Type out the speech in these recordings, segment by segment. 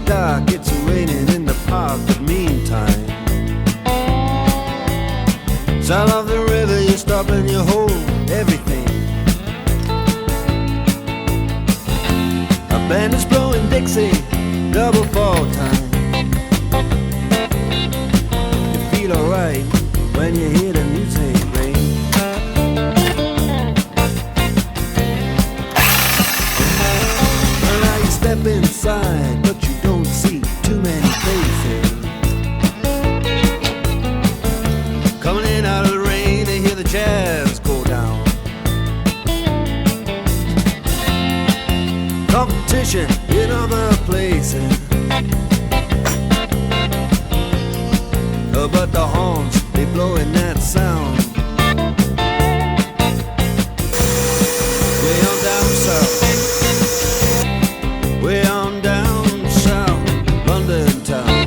dark, it's raining in the park, but meantime, sound of the river, you stop and you hold everything. A band is blowing Dixie, double fall time. You feel alright when you hear the music ring. Well, now you step inside, but you don't see too many faces. Coming in out of the rain, they hear the jazz go down. Competition in other places, but the horns, they blowing that sound. Way on down south, way on down south, London town.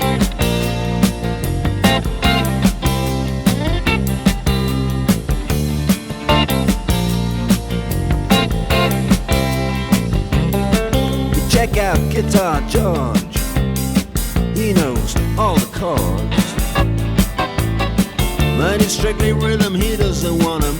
Check out Guitar George, he knows all the chords. But it's strictly rhythm, he doesn't wanna make